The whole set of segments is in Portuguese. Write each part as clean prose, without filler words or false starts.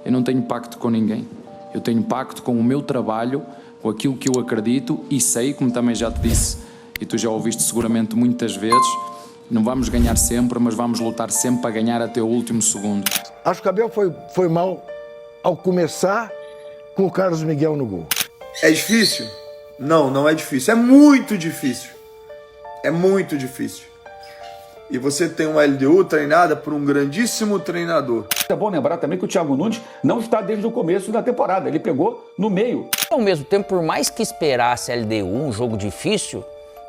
eu não tenho pacto com ninguém. Eu tenho pacto com o meu trabalho, com aquilo que eu acredito e sei, como também já te disse, e tu já ouviste seguramente muitas vezes, não vamos ganhar sempre, mas vamos lutar sempre para ganhar até o último segundo. Acho que o Abel foi mal ao começar com o Carlos Miguel no gol. É difícil? Não, não é difícil. É muito difícil. É muito difícil. E você tem uma LDU treinada por um grandíssimo treinador. É bom lembrar também que o Thiago Nunes não está desde o começo da temporada. Ele pegou no meio. Ao mesmo tempo, por mais que esperasse a LDU um jogo difícil,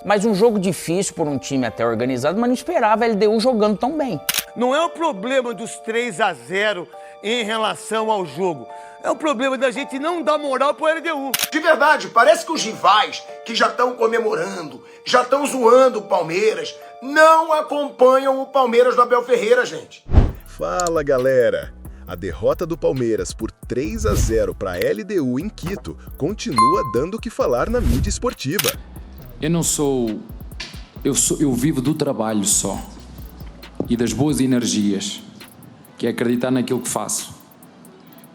mas um jogo difícil por um time até organizado, mas não esperava a LDU jogando tão bem. Não é o problema dos 3-0 em relação ao jogo. É o problema da gente não dar moral pro LDU. De verdade, parece que os rivais que já estão comemorando, já estão zoando o Palmeiras, não acompanham o Palmeiras do Abel Ferreira, gente. Fala, galera! A derrota do Palmeiras por 3-0 para a LDU em Quito continua dando o que falar na mídia esportiva. Eu vivo do trabalho só e das boas energias, que é acreditar naquilo que faço.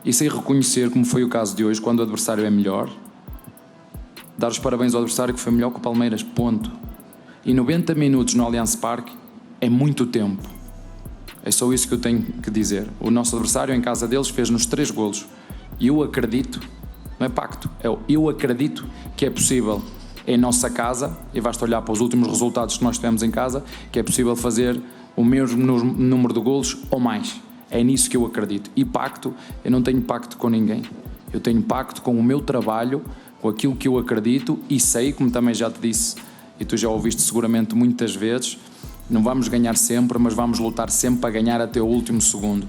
E sei reconhecer, como foi o caso de hoje, quando o adversário é melhor, dar os parabéns ao adversário que foi melhor que o Palmeiras, ponto. E 90 minutos no Allianz Parque é muito tempo. É só isso que eu tenho que dizer. O nosso adversário em casa deles fez-nos 3 golos. E eu acredito, não é pacto, eu acredito que é possível em nossa casa, e basta olhar para os últimos resultados que nós tivemos em casa, que é possível fazer o mesmo número de golos ou mais. É nisso que eu acredito. E pacto, eu não tenho pacto com ninguém. Eu tenho pacto com o meu trabalho, com aquilo que eu acredito e sei, como também já te disse, e tu já ouviste seguramente muitas vezes, não vamos ganhar sempre, mas vamos lutar sempre para ganhar até o último segundo.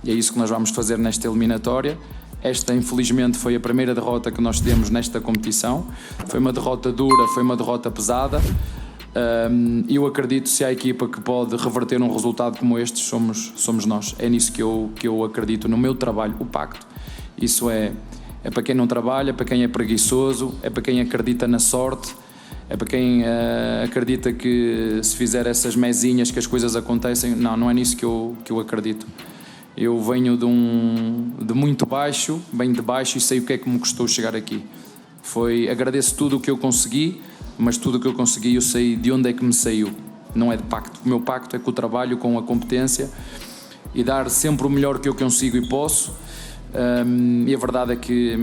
E é isso que nós vamos fazer nesta eliminatória. Esta, infelizmente, foi a primeira derrota que nós temos nesta competição. Foi uma derrota dura, foi uma derrota pesada. Eu acredito, se há equipa que pode reverter um resultado como este, somos nós. É nisso que eu acredito, no meu trabalho, o pacto. Isso é para quem não trabalha, para quem é preguiçoso, é para quem acredita na sorte, é para quem acredita que se fizer essas mesinhas que as coisas acontecem. Não é nisso que eu acredito. Eu venho de muito baixo, venho de baixo e sei o que é que me custou chegar aqui. Agradeço tudo o que eu consegui, mas tudo o que eu consegui eu sei de onde é que me saiu. Não é de pacto. O meu pacto é com o trabalho, com a competência e dar sempre o melhor que eu consigo e posso. E a verdade é que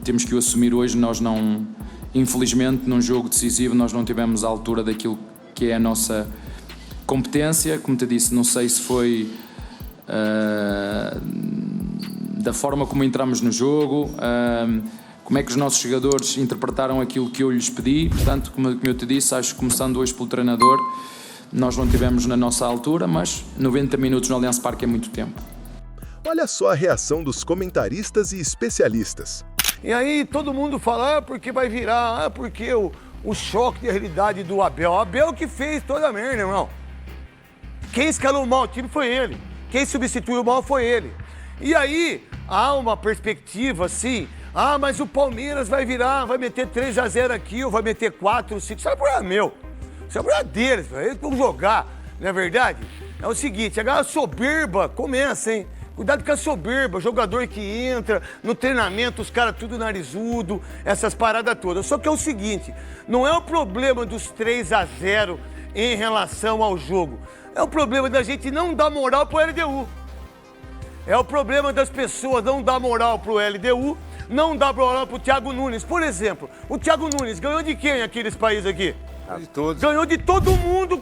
temos que o assumir hoje. Nós não, infelizmente, num jogo decisivo, nós não tivemos a altura daquilo que é a nossa competência. Como te disse, não sei se foi da forma como entramos no jogo, como é que os nossos jogadores interpretaram aquilo que eu lhes pedi. Portanto, como eu te disse, acho que começando hoje pelo treinador, nós não tivemos na nossa altura, mas 90 minutos no Allianz Parque é muito tempo. Olha só a reação dos comentaristas e especialistas. E aí todo mundo fala, porque vai virar, porque o choque de realidade do Abel. O Abel que fez toda a merda, irmão. Quem escalou mal o time foi ele. Quem substituiu mal foi ele. E aí há uma perspectiva assim, mas o Palmeiras vai virar, vai meter 3-0 aqui, ou vai meter 4, 5, isso é problema meu. Isso é problema deles, eles vão jogar, não é verdade? É o seguinte, agora a soberba começa, hein? Cuidado com a soberba, jogador que entra no treinamento, os caras tudo narizudo, essas paradas todas. Só que é o seguinte, não é o problema dos 3-0 em relação ao jogo. É o problema da gente não dar moral pro LDU. É o problema das pessoas não dar moral pro LDU, não dar moral pro Thiago Nunes. Por exemplo, o Thiago Nunes ganhou de quem aqueles países aqui? De todos. Ganhou de todo mundo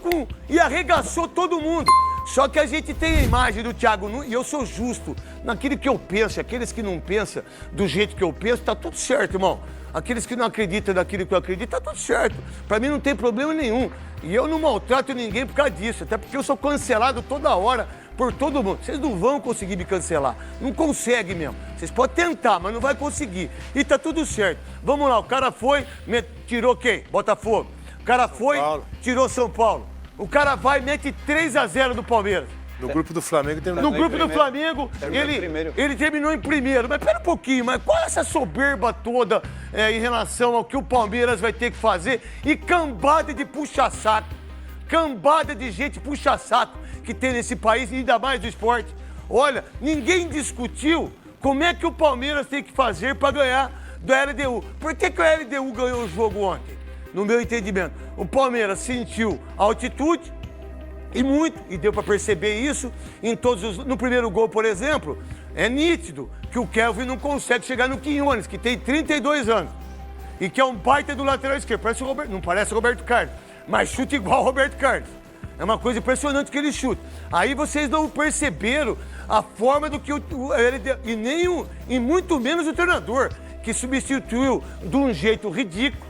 e arregaçou todo mundo. Só que a gente tem a imagem do Thiago Nunes, e eu sou justo naquilo que eu penso. Aqueles que não pensam do jeito que eu penso, tá tudo certo, irmão. Aqueles que não acreditam naquilo que eu acredito, tá tudo certo. Pra mim não tem problema nenhum. E eu não maltrato ninguém por causa disso, até porque eu sou cancelado toda hora por todo mundo. Vocês não vão conseguir me cancelar. Não consegue mesmo. Vocês podem tentar, mas não vai conseguir. E tá tudo certo. Vamos lá, o cara foi, tirou quem? Botafogo. O cara foi, tirou São Paulo. O cara vai e mete 3-0 do Palmeiras. No grupo do Flamengo terminou. No grupo do Flamengo, ele terminou em primeiro. Mas pera um pouquinho, mas qual é essa soberba toda em relação ao que o Palmeiras vai ter que fazer? E cambada de puxa-saco. Cambada de gente puxa-saco que tem nesse país, ainda mais do esporte. Olha, ninguém discutiu Como é que o Palmeiras tem que fazer para ganhar do LDU? Por que o LDU ganhou o jogo ontem? No meu entendimento, o Palmeiras sentiu a altitude e muito, e deu para perceber isso em todos os... No primeiro gol, por exemplo, é nítido que o Kelvin não consegue chegar no Quinones, que tem 32 anos, e que é um baita do lateral esquerdo. Parece o Roberto, não parece o Roberto Carlos, mas chuta igual o Roberto Carlos. É uma coisa impressionante que ele chuta. Aí vocês não perceberam a forma do que e muito menos o treinador, que substituiu de um jeito ridículo,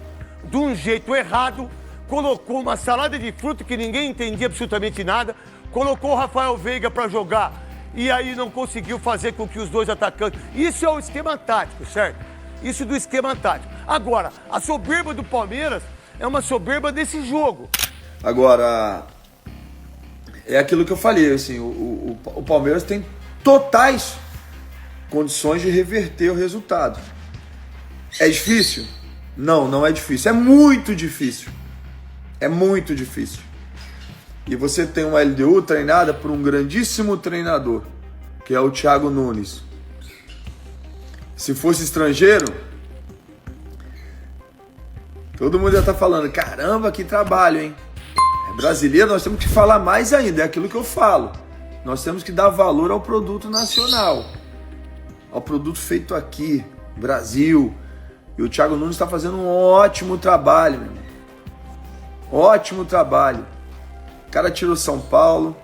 de um jeito errado, colocou uma salada de fruta que ninguém entendia absolutamente nada, colocou o Rafael Veiga para jogar e aí não conseguiu fazer com que os dois atacantes... Isso é o esquema tático, certo? Isso do esquema tático. Agora, a soberba do Palmeiras é uma soberba desse jogo. Agora, é aquilo que eu falei, assim, o Palmeiras tem totais condições de reverter o resultado. É difícil? Não, não é difícil. É muito difícil. É muito difícil. E você tem uma LDU treinada por um grandíssimo treinador, que é o Thiago Nunes. Se fosse estrangeiro, todo mundo ia estar falando, caramba, que trabalho, hein? É brasileiro, nós temos que falar mais ainda, é aquilo que eu falo. Nós temos que dar valor ao produto nacional, ao produto feito aqui, Brasil. E o Thiago Nunes está fazendo um ótimo trabalho, meu irmão. Ótimo trabalho. O cara tirou São Paulo,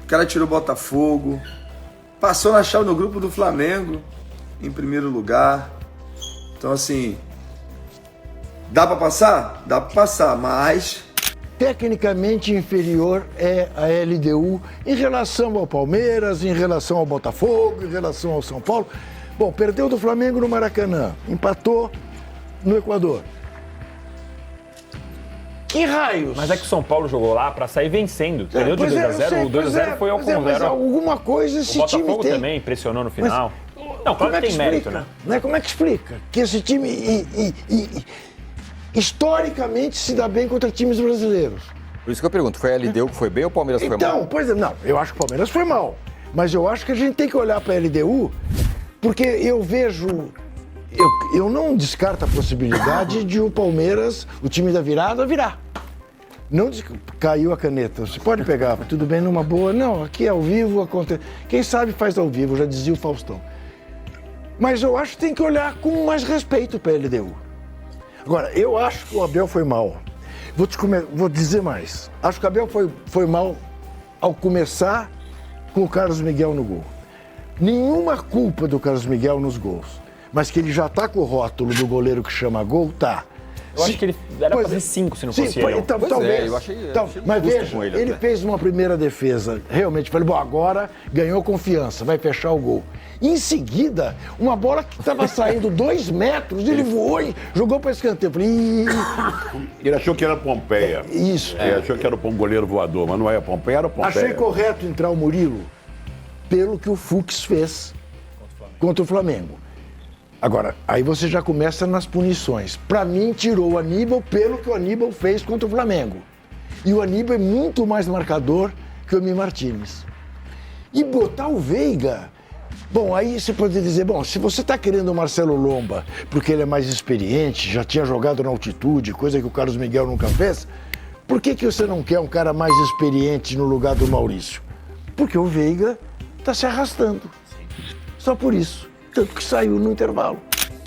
o cara tirou Botafogo, passou na chave no grupo do Flamengo, em primeiro lugar. Então, assim, dá para passar? Dá para passar, mas... Tecnicamente inferior é a LDU em relação ao Palmeiras, em relação ao Botafogo, em relação ao São Paulo. Bom, perdeu do Flamengo no Maracanã, empatou no Equador. Que raios! Mas é que o São Paulo jogou lá para sair vencendo. Perdeu de 2x0, o 2x0 foi ao converso. Mas alguma coisa esse time tem. O Botafogo também impressionou no final. Não, claro que tem mérito, né? Como é que explica? Que esse time historicamente se dá bem contra times brasileiros. Por isso que eu pergunto, foi a LDU que foi bem ou o Palmeiras foi mal? Então, pois é, não, eu acho que o Palmeiras foi mal. Mas eu acho que a gente tem que olhar para a LDU, porque eu vejo... Eu não descarto a possibilidade de o Palmeiras, o time da virada, virar. Não caiu a caneta. Você pode pegar, tudo bem, numa boa. Não, aqui é ao vivo, acontece. Quem sabe faz ao vivo, já dizia o Faustão. Mas eu acho que tem que olhar com mais respeito para a LDU. Agora, eu acho que o Abel foi mal. Vou dizer mais. Acho que o Abel foi mal ao começar com o Carlos Miguel no gol. Nenhuma culpa do Carlos Miguel nos gols. Mas que ele já tá com o rótulo do goleiro que chama gol, tá. Eu acho que ele era pra fazer 5 se não fosse ele. Então, talvez. Eu achei mas veja, com ele fez uma primeira defesa. Realmente, falei, bom, agora ganhou confiança, vai fechar o gol. Em seguida, uma bola que estava saindo 2 metros, ele voou e jogou para escanteio. Falei, ele achou que era Pompeia. Isso. Ele achou que era o goleiro voador, mas não é Pompeia, era Pompeia. Achei correto entrar o Murilo pelo que o Fux fez contra o Flamengo. Agora, aí você já começa nas punições. Para mim, tirou o Aníbal pelo que o Aníbal fez contra o Flamengo. E o Aníbal é muito mais marcador que o Mi Martínez. E botar o Veiga... Bom, aí você pode dizer, bom, se você está querendo o Marcelo Lomba porque ele é mais experiente, já tinha jogado na altitude, coisa que o Carlos Miguel nunca fez, por que você não quer um cara mais experiente no lugar do Maurício? Porque o Veiga está se arrastando. Só por isso. Tanto que saiu no intervalo.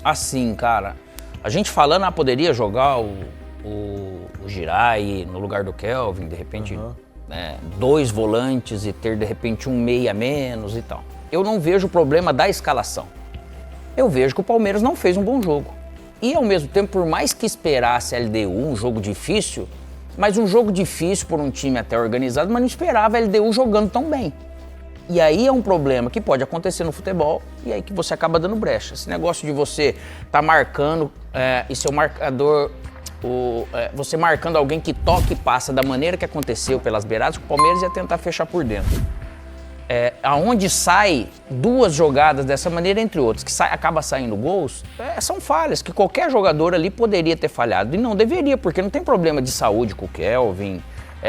Assim, cara, a gente falando, poderia jogar o Giray no lugar do Kelvin, de repente, 2 volantes e ter, de repente, um meia a menos e tal. Eu não vejo o problema da escalação. Eu vejo que o Palmeiras não fez um bom jogo. E, ao mesmo tempo, por mais que esperasse a LDU, um jogo difícil, mas um jogo difícil por um time até organizado, mas não esperava a LDU jogando tão bem. E aí é um problema que pode acontecer no futebol e aí que você acaba dando brecha. Esse negócio de você tá marcando e seu marcador, você marcando alguém que toca e passa da maneira que aconteceu pelas beiradas, o Palmeiras ia tentar fechar por dentro. Aonde sai 2 jogadas dessa maneira, entre outros, que acaba saindo gols, são falhas que qualquer jogador ali poderia ter falhado. E não deveria, porque não tem problema de saúde com o Kelvin,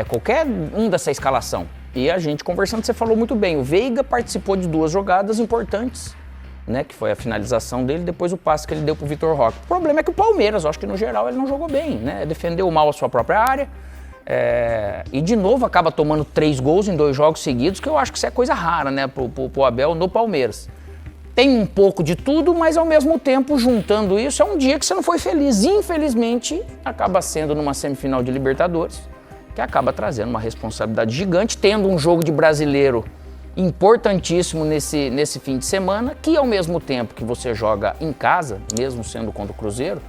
qualquer um dessa escalação. E a gente conversando, você falou muito bem, o Veiga participou de 2 jogadas importantes né, que foi a finalização dele, depois o passe que ele deu pro Vitor Roque. O problema é que o Palmeiras, eu acho que no geral ele não jogou bem, né? Defendeu mal a sua própria área. E de novo acaba tomando 3 gols em 2 jogos seguidos, que eu acho que isso é coisa rara, né, pro Abel no Palmeiras. Tem um pouco de tudo, mas ao mesmo tempo, juntando isso, é um dia que você não foi feliz. Infelizmente, acaba sendo numa semifinal de Libertadores, que acaba trazendo uma responsabilidade gigante, tendo um jogo de brasileiro importantíssimo nesse fim de semana, que ao mesmo tempo que você joga em casa, mesmo sendo contra o Cruzeiro,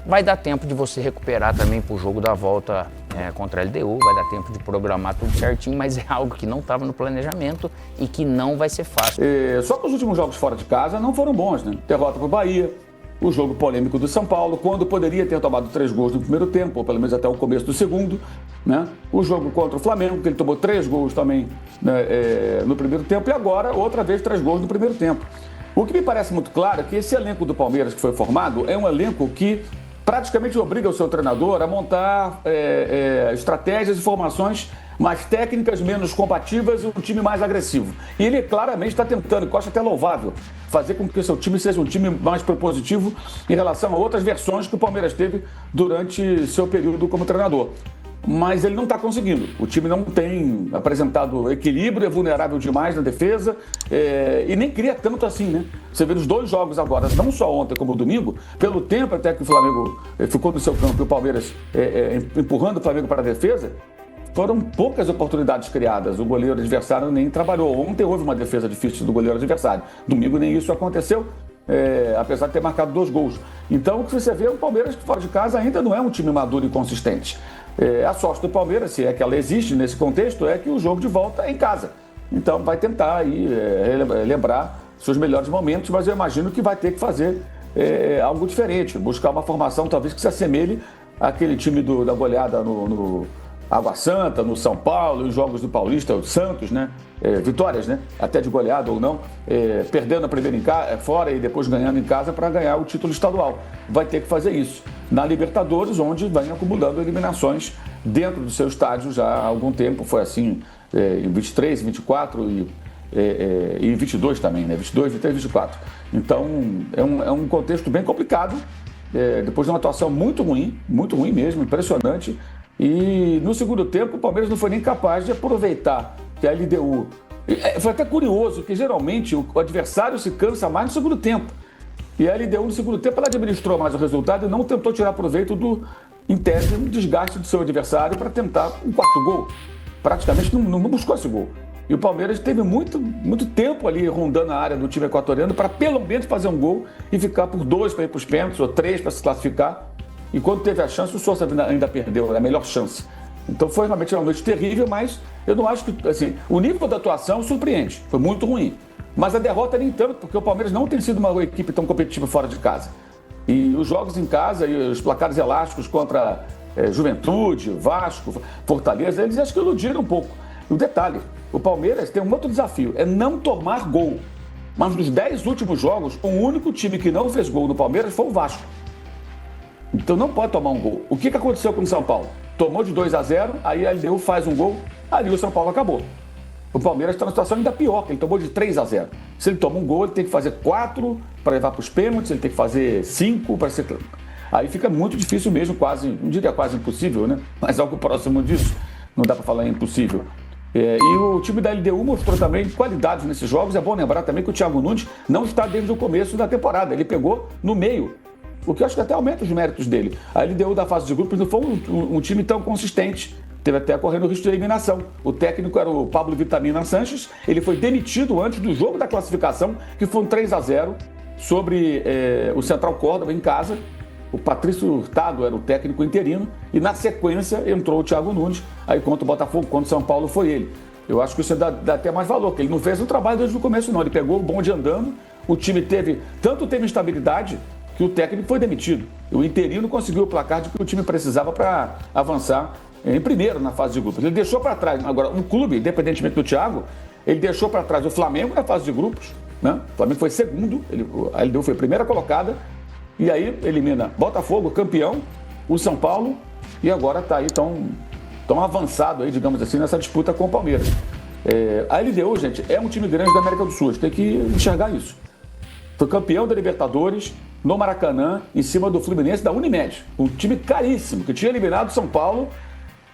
vai dar tempo de você recuperar também pro jogo da volta contra a LDU, vai dar tempo de programar tudo certinho, mas é algo que não estava no planejamento e que não vai ser fácil. Só que os últimos jogos fora de casa não foram bons, né? Derrota pro Bahia, o jogo polêmico do São Paulo, quando poderia ter tomado 3 gols no primeiro tempo, ou pelo menos até o começo do segundo, né? O jogo contra o Flamengo, que ele tomou 3 gols também, né, no primeiro tempo, e agora outra vez 3 gols no primeiro tempo. O que me parece muito claro é que esse elenco do Palmeiras que foi formado é um elenco que praticamente obriga o seu treinador a montar estratégias e formações mais técnicas, menos combativas e um time mais agressivo. E ele claramente está tentando, que eu acho até louvável, fazer com que o seu time seja um time mais propositivo em relação a outras versões que o Palmeiras teve durante seu período como treinador. Mas ele não está conseguindo. O time não tem apresentado equilíbrio, é vulnerável demais na defesa e nem cria tanto assim, né? Você vê nos 2 jogos agora, não só ontem como domingo, pelo tempo até que o Flamengo ficou no seu campo e o Palmeiras empurrando o Flamengo para a defesa, foram poucas oportunidades criadas. O goleiro adversário nem trabalhou. Ontem houve uma defesa difícil do goleiro adversário. Domingo nem isso aconteceu. Apesar de ter marcado 2 gols. Então o que você vê é o Palmeiras que fora de casa ainda não é um time maduro e consistente. A sorte do Palmeiras, se é que ela existe nesse contexto, é que o jogo de volta é em casa. Então vai tentar aí lembrar seus melhores momentos, mas eu imagino que vai ter que fazer algo diferente, buscar uma formação talvez que se assemelhe àquele time da goleada no Água Santa, no São Paulo, os jogos do Paulista, o Santos, né? Vitórias, né? Até de goleada ou não, perdendo a primeira fora e depois ganhando em casa para ganhar o título estadual. Vai ter que fazer isso. Na Libertadores, onde vem acumulando eliminações dentro do seu estádio já há algum tempo. Foi assim em 23, 24 e 22 também, né? 22, 23, 24. Então, é um contexto bem complicado, depois de uma atuação muito ruim mesmo, impressionante. E no segundo tempo, o Palmeiras não foi nem capaz de aproveitar que a LDU... Foi até curioso que geralmente o adversário se cansa mais no segundo tempo. E a LDU no segundo tempo ela administrou mais o resultado e não tentou tirar proveito do, em tese, desgaste do seu adversário para tentar um 4º gol. Praticamente não buscou esse gol. E o Palmeiras teve muito tempo ali rondando a área do time equatoriano para pelo menos fazer um gol e ficar por 2 para ir para os pênaltis ou 3 para se classificar. E quando teve a chance, o Sousa ainda perdeu a melhor chance. Então foi realmente uma noite terrível, mas eu não acho que, assim, o nível da atuação surpreende, foi muito ruim. Mas a derrota nem tanto, porque o Palmeiras não tem sido uma equipe tão competitiva fora de casa. E os jogos em casa e os placares elásticos contra Juventude, Vasco, Fortaleza, eles acho que iludiram um pouco. E o detalhe, o Palmeiras tem um outro desafio, é não tomar gol. Mas nos 10 últimos jogos, o único time que não fez gol no Palmeiras foi o Vasco. Então não pode tomar um gol. O que aconteceu com o São Paulo? Tomou de 2-0, aí a LDU faz um gol, ali o São Paulo acabou. O Palmeiras está numa situação ainda pior, que ele tomou de 3-0. Se ele toma um gol, ele tem que fazer 4 para levar para os pênaltis, ele tem que fazer 5 para ser... Aí fica muito difícil mesmo, quase, não diria quase impossível, né? Mas algo próximo disso, não dá para falar impossível. E o time da LDU mostrou também qualidades nesses jogos. É bom lembrar também que o Thiago Nunes não está desde o começo da temporada, ele pegou no meio. O que eu acho que até aumenta os méritos dele. A LDU da fase de grupos não foi um time tão consistente. Teve até correndo o risco de eliminação. O técnico era o Pablo Vitamina Sanches. Ele foi demitido antes do jogo da classificação, que foi um 3-0 sobre o Central Córdoba em casa. O Patrício Hurtado era o técnico interino. E na sequência entrou o Thiago Nunes. Aí contra o Botafogo, contra o São Paulo foi ele. Eu acho que isso dá até mais valor, porque ele não fez o trabalho desde o começo não. Ele pegou o bonde andando. O time teve instabilidade que o técnico foi demitido. O interino conseguiu o placar de que o time precisava para avançar em primeiro na fase de grupos. Ele deixou para trás, agora, um clube, independentemente do Thiago, ele deixou para trás o Flamengo na fase de grupos, né? O Flamengo foi segundo, a LDU foi a primeira colocada, e aí elimina Botafogo, campeão, o São Paulo, e agora está aí tão avançado, aí, digamos assim, nessa disputa com o Palmeiras. A LDU, gente, é um time grande da América do Sul, a gente tem que enxergar isso. Foi campeão da Libertadores no Maracanã, em cima do Fluminense da Unimed. Um time caríssimo, que tinha eliminado o São Paulo,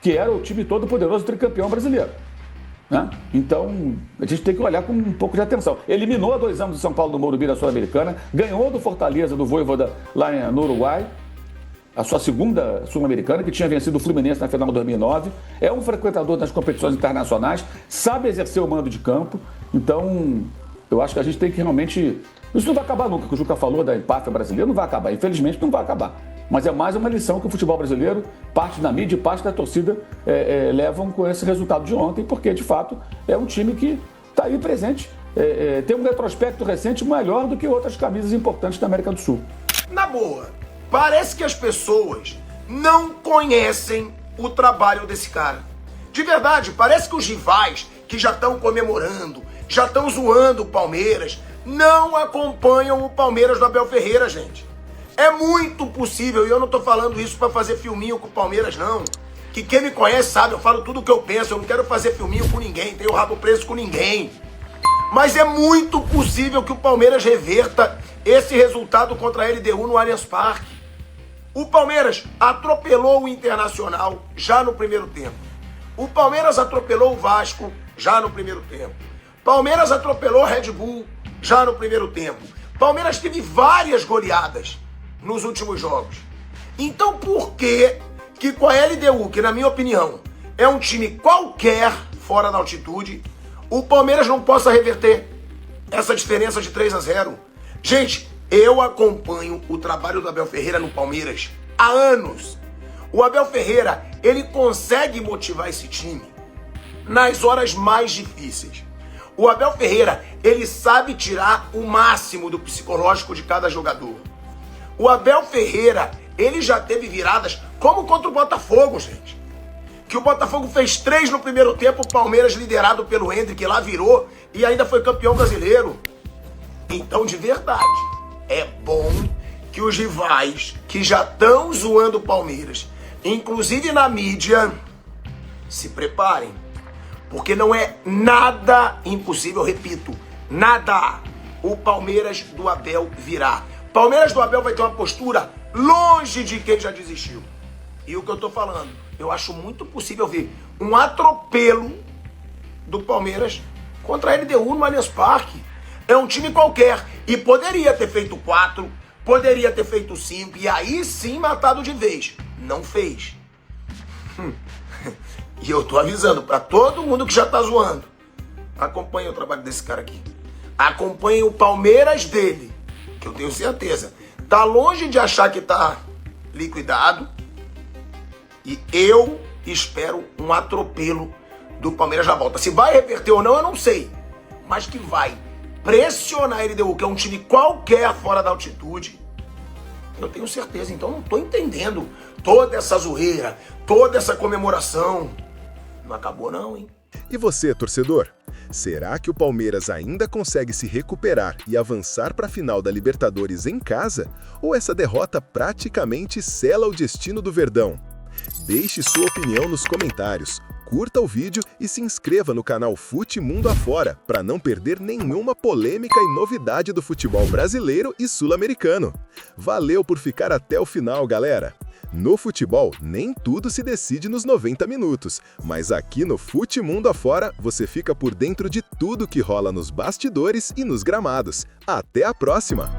que era o time todo poderoso tricampeão brasileiro. Né? Então, a gente tem que olhar com um pouco de atenção. Eliminou há 2 anos o São Paulo do Morumbi da Sul-Americana, ganhou do Fortaleza, do Vojvoda, lá no Uruguai, a sua segunda Sul-Americana, que tinha vencido o Fluminense na final de 2009. É um frequentador das competições internacionais, sabe exercer o mando de campo. Então, eu acho que a gente tem que realmente... Isso não vai acabar nunca, que o Juca falou da empáfia brasileira, não vai acabar. Infelizmente, não vai acabar. Mas é mais uma lição que o futebol brasileiro, parte da mídia e parte da torcida, levam com esse resultado de ontem, porque, de fato, é um time que está aí presente. Tem um retrospecto recente melhor do que outras camisas importantes da América do Sul. Na boa, parece que as pessoas não conhecem o trabalho desse cara. De verdade, parece que os rivais que já estão comemorando, já estão zoando o Palmeiras, não acompanham o Palmeiras do Abel Ferreira, gente. É muito possível, e eu não tô falando isso pra fazer filminho com o Palmeiras, não. Que quem me conhece sabe, eu falo tudo o que eu penso, eu não quero fazer filminho com ninguém, tenho o rabo preso com ninguém. Mas é muito possível que o Palmeiras reverta esse resultado contra a LDU no Allianz Parque. O Palmeiras atropelou o Internacional já no primeiro tempo. O Palmeiras atropelou o Vasco já no primeiro tempo. Palmeiras atropelou o Red Bull já no primeiro tempo. Palmeiras teve várias goleadas nos últimos jogos. Então por que com a LDU, que na minha opinião é um time qualquer fora da altitude, o Palmeiras não possa reverter essa diferença de 3-0? Gente, eu acompanho o trabalho do Abel Ferreira no Palmeiras há anos. O Abel Ferreira, ele consegue motivar esse time nas horas mais difíceis. O Abel Ferreira, ele sabe tirar o máximo do psicológico de cada jogador. O Abel Ferreira, ele já teve viradas como contra o Botafogo, gente. Que o Botafogo fez 3 no primeiro tempo, o Palmeiras liderado pelo Hendrick lá virou e ainda foi campeão brasileiro. Então, de verdade, é bom que os rivais que já estão zoando o Palmeiras, inclusive na mídia, se preparem. Porque não é nada impossível, repito, nada o Palmeiras do Abel virar. Palmeiras do Abel vai ter uma postura longe de quem já desistiu. E o que eu tô falando, eu acho muito possível ver um atropelo do Palmeiras contra a LDU no Allianz Parque. É um time qualquer e poderia ter feito 4, poderia ter feito 5 e aí sim matado de vez. Não fez. E eu tô avisando pra todo mundo que já tá zoando. Acompanhe o trabalho desse cara aqui. Acompanhe o Palmeiras dele, que eu tenho certeza. Tá longe de achar que tá liquidado. E eu espero um atropelo do Palmeiras na volta. Se vai reverter ou não, eu não sei. Mas que vai pressionar a LDU, que é um time qualquer fora da altitude, eu tenho certeza. Então não tô entendendo toda essa zoeira, toda essa comemoração. Não acabou não, hein? E você, torcedor? Será que o Palmeiras ainda consegue se recuperar e avançar para a final da Libertadores em casa? Ou essa derrota praticamente sela o destino do Verdão? Deixe sua opinião nos comentários, curta o vídeo e se inscreva no canal Fute Mundo Afora para não perder nenhuma polêmica e novidade do futebol brasileiro e sul-americano. Valeu por ficar até o final, galera! No futebol, nem tudo se decide nos 90 minutos, mas aqui no Fute Mundo Afora você fica por dentro de tudo que rola nos bastidores e nos gramados. Até a próxima!